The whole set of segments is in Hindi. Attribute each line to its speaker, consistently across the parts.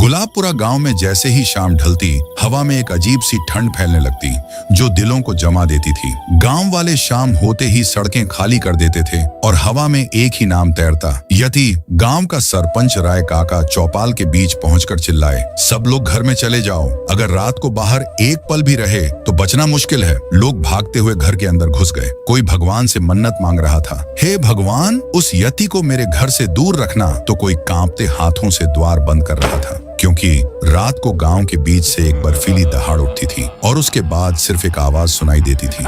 Speaker 1: गुलाबपुरा गांव में जैसे ही शाम ढलती, हवा में एक अजीब सी ठंड फैलने लगती जो दिलों को जमा देती थी। गांव वाले शाम होते ही सड़कें खाली कर देते थे और हवा में एक ही नाम तैरता, यति। गांव का सरपंच राय काका चौपाल के बीच पहुंचकर चिल्लाए, सब लोग घर में चले जाओ, अगर रात को बाहर एक पल भी रहे तो बचना मुश्किल है। लोग भागते हुए घर के अंदर घुस गए। कोई भगवान से मन्नत मांग रहा था, हे भगवान, उस यति को मेरे घर से दूर रखना। तो कोई कांपते हाथों से द्वार बंद कर रहा था, क्योंकि रात को गांव के बीच से एक बर्फीली दहाड़ उठती थी और उसके बाद सिर्फ एक आवाज सुनाई देती थी।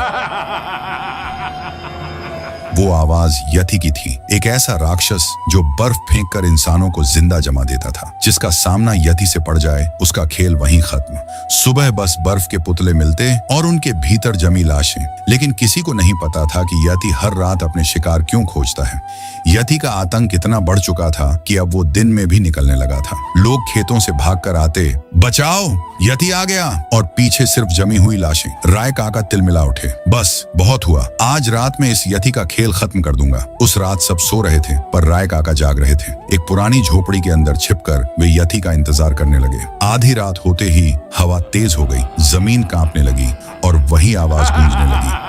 Speaker 1: वो आवाज यति की थी, एक ऐसा राक्षस जो बर्फ फेंककर इंसानों को जिंदा जमा देता था। जिसका सामना यति से पड़ जाए उसका खेल वहीं खत्म। सुबह बस बर्फ के पुतले मिलते और उनके भीतर जमी लाशें। लेकिन किसी को नहीं पता था कि यति हर रात अपने शिकार क्यों खोजता है। यति का आतंक इतना बढ़ चुका था कि अब वो दिन में भी निकलने लगा था। लोग खेतों से भागकर आते, बचाओ, यति आ गया, और पीछे सिर्फ जमी हुई लाशें। राय काका तिलमिला उठे, बस बहुत हुआ, आज रात में इस यति का खेल खत्म कर दूंगा। उस रात सब सो रहे थे पर राय काका जाग रहे थे। एक पुरानी झोपड़ी के अंदर छिपकर वे यति का इंतजार करने लगे। आधी रात होते ही हवा तेज हो गई, जमीन कांपने लगी और वही आवाज गूंजने लगी।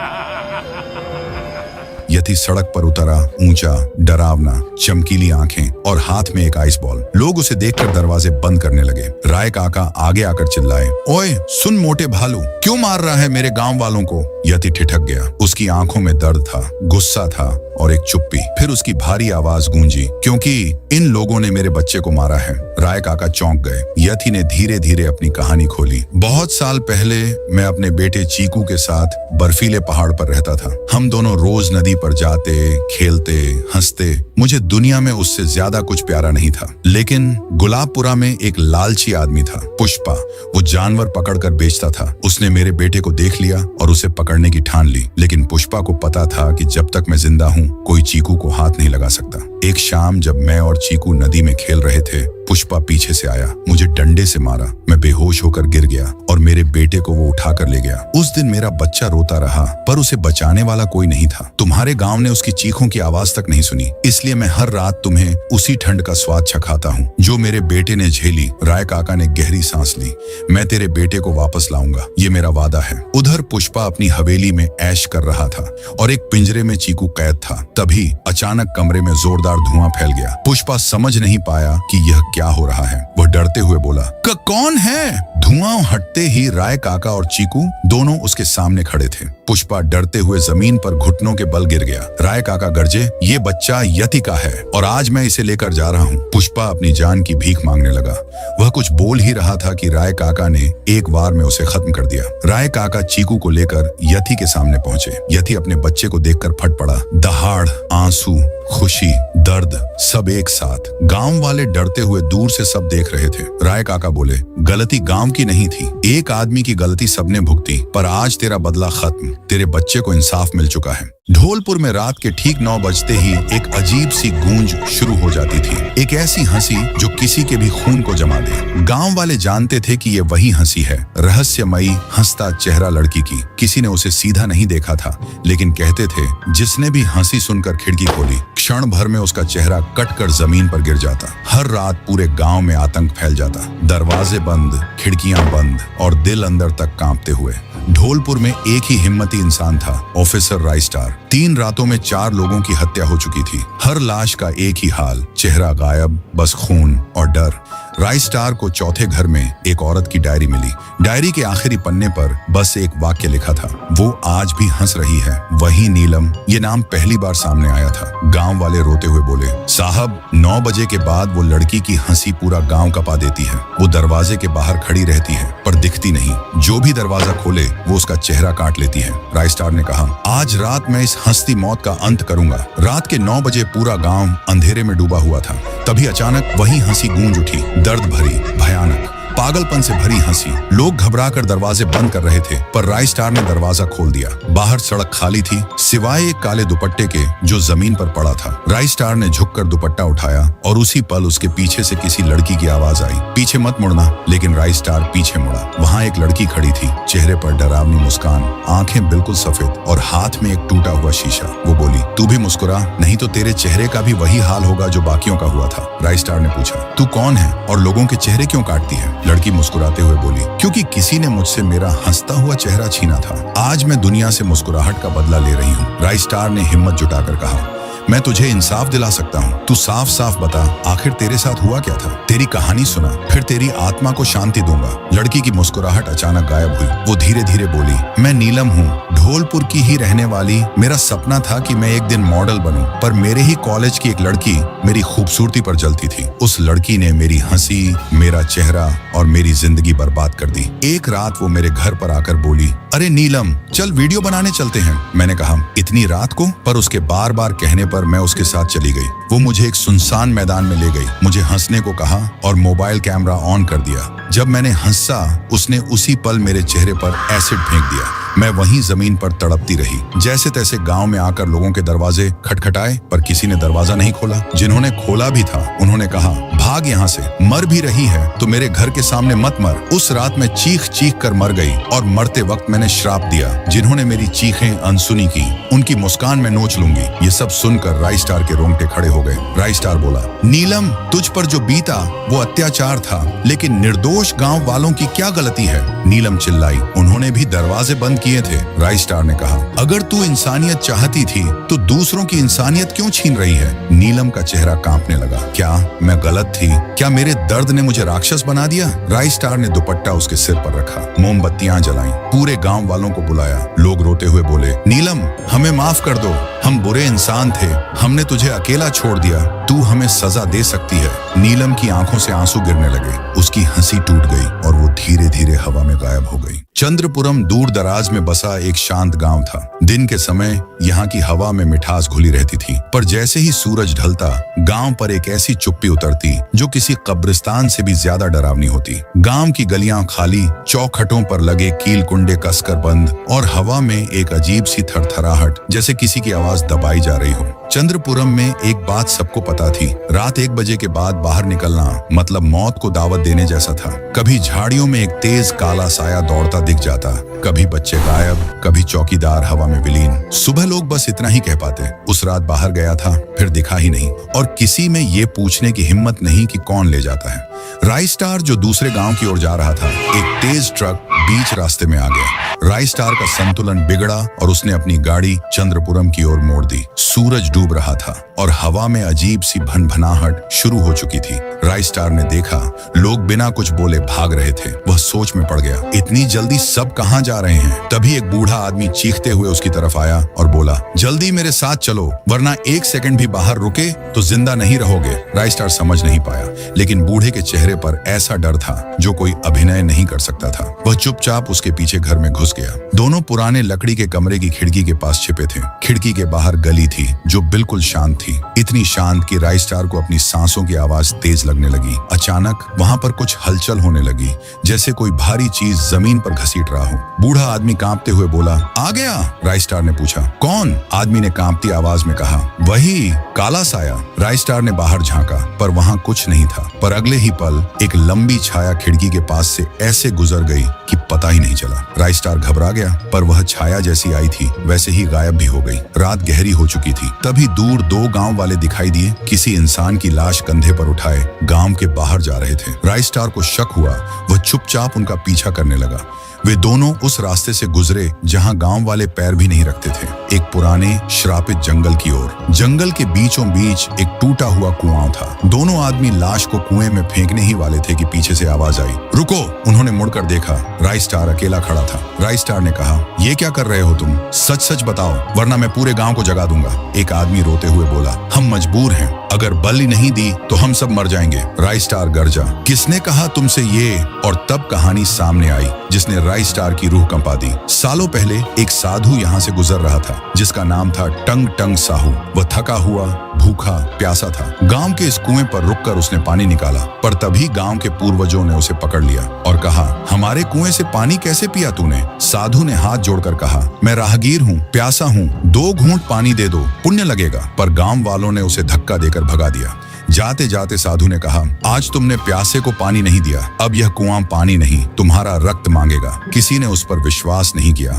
Speaker 1: यति सड़क पर उतरा, ऊंचा, डरावना, चमकीली आंखें और हाथ में एक आइस बॉल। लोग उसे देखकर दरवाजे बंद करने लगे। राय काका आगे आकर चिल्लाए, ओए सुन मोटे भालू, क्यों मार रहा है मेरे गांव वालों को? यति ठिठक गया। उसकी आंखों में दर्द था, गुस्सा था और एक चुप्पी। फिर उसकी भारी आवाज गूंजी, क्योंकि इन लोगों ने मेरे बच्चे को मारा है। राय काका चौंक गए। यति ने धीरे धीरे अपनी कहानी खोली। बहुत साल पहले मैं अपने बेटे चीकू के साथ बर्फीले पहाड़ पर रहता था। हम दोनों रोज नदी पर जाते, खेलते, हंसते। मुझे दुनिया में उससे ज्यादा कुछ प्यारा नहीं था। लेकिन गुलाबपुरा में एक लालची आदमी था, पुष्पा। वो जानवर पकड़कर बेचता था। उसने मेरे बेटे को देख लिया और उसे पकड़ने की ठान ली। लेकिन पुष्पा को पता था कि जब तक मैं जिंदा हूं कोई चीकू को हाथ नहीं लगा सकता। एक शाम जब मैं और चीकू नदी में खेल रहे थे, पुष्पा पीछे से आया, मुझे डंडे से मारा। मैं बेहोश होकर गिर गया और मेरे बेटे को वो उठा कर ले गया। उस दिन मेरा बच्चा रोता रहा पर उसे बचाने वाला कोई नहीं था। तुम्हारे गांव ने उसकी चीखों की आवाज तक नहीं सुनी, इसलिए मैं हर रात तुम्हें उसी ठंड का स्वाद चखाता हूँ जो मेरे बेटे ने झेली। राय काका ने गहरी सांस ली। मैं तेरे बेटे को वापस लाऊंगा, ये मेरा वादा है। उधर पुष्पा अपनी हवेली में ऐश कर रहा था और एक पिंजरे में चीकू कैद था। तभी अचानक कमरे में जोरदार धुआं फैल गया। पुष्पा समझ नहीं पाया कि यह क्या हो रहा है। वह डरते हुए बोला, कौन है? धुआं हटते ही राय काका और चीकू दोनों उसके सामने खड़े थे। पुष्पा डरते हुए जमीन पर घुटनों के बल गिर गया। राय काका गरजे, ये बच्चा यति का है और आज मैं इसे लेकर जा रहा हूँ। पुष्पा अपनी जान की भीख मांगने लगा। वह कुछ बोल ही रहा था कि राय काका ने एक बार में उसे खत्म कर दिया। राय काका चीकू को लेकर यति के सामने पहुंचे। यति अपने बच्चे को देखकर फट पड़ा। दहाड़, आंसू, खुशी, दर्द, सब एक साथ। गांव वाले डरते हुए दूर से सब देख रहे थे। राय काका बोले, गलती गांव की नहीं थी, एक आदमी की गलती सबने भुगती, पर आज तेरा बदला खत्म। तेरे बच्चे को इंसाफ मिल चुका है। ढोलपुर में रात के ठीक 9 बजते ही एक अजीब सी गूंज शुरू हो जाती थी। एक ऐसी हंसी जो किसी के भी खून को जमा दे। गांव वाले जानते थे कि ये वही हंसी है, रहस्यमयी हंसता चेहरा लड़की की। किसी ने उसे सीधा नहीं देखा था, लेकिन कहते थे जिसने भी हंसी सुनकर खिड़की खोली, क्षण भर में उसका चेहरा कटकर जमीन पर गिर जाता। हर रात पूरे गांव में आतंक फैल जाता। दरवाजे बंद, खिड़कियां बंद और दिल अंदर तक कांपते हुए। ढोलपुर में एक ही हिम्मती इंसान था, ऑफिसर राय स्टार। 3 रातों में 4 लोगों की हत्या हो चुकी थी। हर लाश का एक ही हाल, चेहरा गायब, बस खून और डर। राय स्टार को चौथे घर में एक औरत की डायरी मिली। डायरी के आखिरी पन्ने पर बस एक वाक्य लिखा था, वो आज भी हंस रही है, वही नीलम। ये नाम पहली बार सामने आया था। गांव वाले रोते हुए बोले, साहब 9 बजे के बाद वो लड़की की हंसी पूरा गांव कपा देती है। वो दरवाजे के बाहर खड़ी रहती है पर दिखती नहीं। जो भी दरवाजा खोले वो उसका चेहरा काट लेती है। राय स्टार ने कहा, आज रात मैं इस हंसती मौत का अंत करूंगा। रात के 9 बजे पूरा गांव अंधेरे में डूबा हुआ था। तभी अचानक वही हंसी गूंज उठी, दर्द भरी, भयानक। पागलपन से भरी हंसी। लोग घबराकर दरवाजे बंद कर रहे थे, पर राय स्टार ने दरवाजा खोल दिया। बाहर सड़क खाली थी, सिवाय एक काले दुपट्टे के जो जमीन पर पड़ा था। राय स्टार ने झुककर दुपट्टा उठाया और उसी पल उसके पीछे से किसी लड़की की आवाज आई, पीछे मत मुड़ना। लेकिन राय स्टार पीछे मुड़ा। वहाँ एक लड़की खड़ी थी, चेहरे पर डरावनी मुस्कान, आंखें बिल्कुल सफेद और हाथ में एक टूटा हुआ शीशा। वो बोली, तू भी मुस्कुरा, नहीं तो तेरे चेहरे का भी वही हाल होगा जो बाकियों का हुआ था। राय स्टार ने पूछा, तू कौन है और लोगों के चेहरे क्यों काटती है? लड़की मुस्कुराते हुए बोली, क्योंकि किसी ने मुझसे मेरा हंसता हुआ चेहरा छीना था। आज मैं दुनिया से मुस्कुराहट का बदला ले रही हूँ। राय स्टार ने हिम्मत जुटाकर कहा, मैं तुझे इंसाफ दिला सकता हूँ। तू साफ साफ बता, आखिर तेरे साथ हुआ क्या था? तेरी कहानी सुना, फिर तेरी आत्मा को शांति दूंगा। लड़की की मुस्कुराहट अचानक गायब हुई। वो धीरे धीरे बोली, मैं नीलम हूँ, ढोलपुर की ही रहने वाली। मेरा सपना था कि मैं एक दिन मॉडल बनूं, पर मेरे ही कॉलेज की एक लड़की मेरी खूबसूरती पर जलती थी। उस लड़की ने मेरी हंसी, मेरा चेहरा और मेरी जिंदगी बर्बाद कर दी। एक रात वो मेरे घर पर आकर बोली, अरे नीलम, चल वीडियो बनाने चलते हैं। मैंने कहा, इतनी रात को? पर उसके बार बार कहने पर मैं उसके साथ चली गई। वो मुझे एक सुनसान मैदान में ले गई, मुझे हंसने को कहा और मोबाइल कैमरा ऑन कर दिया। जब मैंने हंसा, उसने उसी पल मेरे चेहरे पर एसिड फेंक दिया। मैं वहीं जमीन पर तड़पती रही। जैसे तैसे गांव में आकर लोगों के दरवाजे खटखटाए, पर किसी ने दरवाजा नहीं खोला। जिन्होंने खोला भी था, उन्होंने कहा, भाग यहाँ से, मर भी रही है तो मेरे घर के सामने मत मर। उस रात मैं चीख चीख कर मर गई और मरते वक्त मैंने श्राप दिया। जिन्होंने मेरी चीखें अनसुनी की, उनकी मुस्कान मैं नोच लूंगी। ये सब सुनकर राय स्टार के रोंगटे खड़े हो गए। राय स्टार बोला, नीलम, तुझ पर जो बीता वो अत्याचार था, लेकिन निर्दोष गांव वालों की क्या गलती है? नीलम चिल्लाई, उन्होंने भी दरवाजे बंद किए थे। राय स्टार ने कहा, अगर तू इंसानियत चाहती थी तो दूसरों की इंसानियत क्यों छीन रही है? नीलम का चेहरा कांपने लगा। क्या मैं गलत थी? क्या मेरे दर्द ने मुझे राक्षस बना दिया? राय स्टार ने दुपट्टा उसके सिर पर रखा, मोमबत्तियां जलाई, पूरे गांव वालों को बुलाया। लोग रोते हुए बोले, नीलम, हमें माफ कर दो, हम बुरे इंसान थे, हमने तुझे अकेला छोड़ दिया, तू हमें सजा दे सकती है। नीलम की आंखों से आंसू गिरने लगे, उसकी हंसी टूट गई और वो धीरे धीरे हवा में गायब हो गई। चंद्रपुरम दूर दराज में बसा एक शांत गांव था। दिन के समय यहाँ की हवा में मिठास घुली रहती थी, पर जैसे ही सूरज ढलता, गांव पर एक ऐसी चुप्पी उतरती जो किसी कब्रिस्तान से भी ज्यादा डरावनी होती। गांव की गलियां खाली, चौखटों पर लगे कील कुंडे कसकर बंद और हवा में एक अजीब सी थरथराहट, जैसे किसी की आवाज दबाई जा रही हो। चंद्रपुरम में एक बात सबको पता थी, रात 1 बजे के बाद बाहर निकलना मतलब मौत को दावत देने जैसा था। कभी झाड़ियों में एक तेज काला साया दौड़ता दिख जाता, कभी बच्चे गायब, कभी चौकीदार हवा में विलीन। सुबह लोग बस इतना ही कह पाते, उस रात बाहर गया था, फिर दिखा ही नहीं, और किसी में ये पूछने की हिम्मत नहीं कि कौन ले जाता है। राय स्टार जो दूसरे गांव की ओर जा रहा था, एक तेज ट्रक बीच रास्ते में आ गया। राय स्टार का संतुलन बिगड़ा और उसने अपनी गाड़ी चंद्रपुरम की ओर मोड़ दी। सूरज डूब रहा था और हवा में अजीब सी भनभनाहट शुरू हो चुकी थी। राय स्टार ने देखा, लोग बिना कुछ बोले भाग रहे थे। वह सोच में पड़ गया, इतनी जल्दी सब कहां जा रहे हैं? तभी एक बूढ़ा आदमी चीखते हुए उसकी तरफ आया और बोला, जल्दी मेरे साथ चलो, वरना 1 सेकंड भी बाहर रुके तो जिंदा नहीं रहोगे। राय स्टार समझ नहीं पाया, लेकिन बूढ़े के चेहरे पर ऐसा डर था जो कोई अभिनय नहीं कर सकता था। वह चुपचाप उसके पीछे घर में घुस गया। दोनों पुराने लकड़ी के कमरे की खिड़की के पास छिपे थे। खिड़की के बाहर गली थी जो बिल्कुल शांत थी, इतनी शांत कि राय स्टार को अपनी सांसों की आवाज तेज लगने लगी। अचानक वहां पर कुछ हलचल होने लगी, जैसे कोई भारी चीज जमीन पर घसीट रहा हो। बूढ़ा आदमी कांपते हुए बोला, आ गया? राय स्टार ने पूछा, कौन? आदमी ने कांपती आवाज में कहा, वही काला साया। राय स्टार ने बाहर झांका, पर वहां कुछ नहीं था। पर अगले ही पल एक लंबी छाया खिड़की के पास से ऐसे गुजर गई कि पता ही नहीं चला। राय स्टार घबरा गया, पर वह छाया जैसी आई थी वैसे ही गायब भी हो गई। रात गहरी हो चुकी थी। तभी दूर 2 गांव वाले दिखाई दिए, किसी इंसान की लाश कंधे पर उठाए गांव के बाहर जा रहे थे। राय स्टार को शक हुआ, वह चुपचाप उनका पीछा करने लगा। वे दोनों उस रास्ते से गुजरे जहां गांव वाले पैर भी नहीं रखते थे, एक पुराने श्रापित जंगल की ओर। जंगल के बीचों बीच एक टूटा हुआ कुआं था। दोनों आदमी लाश को कुएं में फेंकने ही वाले थे कि पीछे से आवाज आई, रुको। उन्होंने मुड़कर देखा, राय स्टार अकेला खड़ा था। राय स्टार ने कहा, ये क्या कर रहे हो तुम? सच सच बताओ, वरना मैं पूरे गांव को जगा दूंगा। एक आदमी रोते हुए बोला, हम मजबूर हैं, अगर बलि नहीं दी तो हम सब मर जाएंगे। राई स्टार गरजा, किसने कहा तुमसे ये? और तब कहानी सामने आई जिसने राई स्टार की रूह कंपा दी। सालों पहले एक साधु यहाँ से गुजर रहा था जिसका नाम था टंग टंग साहू। वह थका हुआ, भूखा, प्यासा था। गांव के इस कुएं पर रुककर उसने पानी निकाला, पर तभी गांव के पूर्वजों ने उसे पकड़ लिया और कहा, हमारे कुएं से पानी कैसे पिया तूने? साधु ने हाथ जोड़कर कहा, मैं राहगीर हूँ, प्यासा हूँ, 2 घूंट पानी दे दो, पुण्य लगेगा। पर गांव वालों ने उसे धक्का देकर भगा दिया। जाते जाते साधु ने कहा, आज तुमने प्यासे को पानी नहीं दिया, अब यह कुआं पानी नहीं, तुम्हारा रक्त मांगेगा। किसी ने उस पर विश्वास नहीं किया,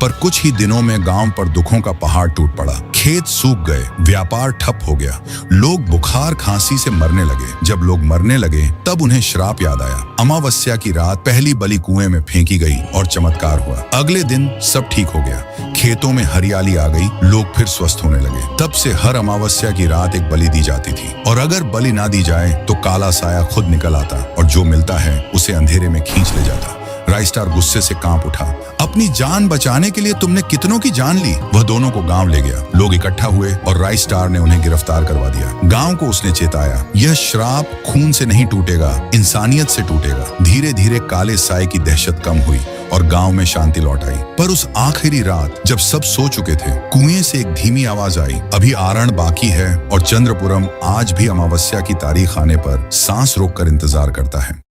Speaker 1: पर कुछ ही दिनों में गांव पर दुखों का पहाड़ टूट पड़ा। खेत सूख गए, व्यापार ठप हो गया, लोग बुखार खांसी से मरने लगे। जब लोग मरने लगे तब उन्हें श्राप याद आया। अमावस्या की रात पहली बलि कुएं में फेंकी गई और चमत्कार हुआ। अगले दिन सब ठीक हो गया, खेतों में हरियाली आ गई, लोग फिर स्वस्थ होने लगे। तब से हर अमावस्या की रात एक बलि दी जाती थी, और अगर बलि ना दी जाए तो काला साया खुद निकल आता और जो मिलता है उसे अंधेरे में खींच ले जाता। राई स्टार गुस्से से कांप उठा। अपनी जान बचाने के लिए तुमने कितनों की जान ली? वह दोनों को गांव ले गया। लोग इकट्ठा हुए और राई स्टार ने उन्हें गिरफ्तार करवा दिया। गांव को उसने चेताया, यह श्राप खून से नहीं टूटेगा, इंसानियत से टूटेगा। धीरे धीरे काले साए की दहशत कम हुई और गांव में शांति लौट आई। पर उस आखिरी रात जब सब सो चुके थे, कुएं से एक धीमी आवाज आई, अभी आरण बाकी है। और चंद्रपुरम आज भी अमावस्या की तारीख आने पर सांस रोककर इंतजार करता है।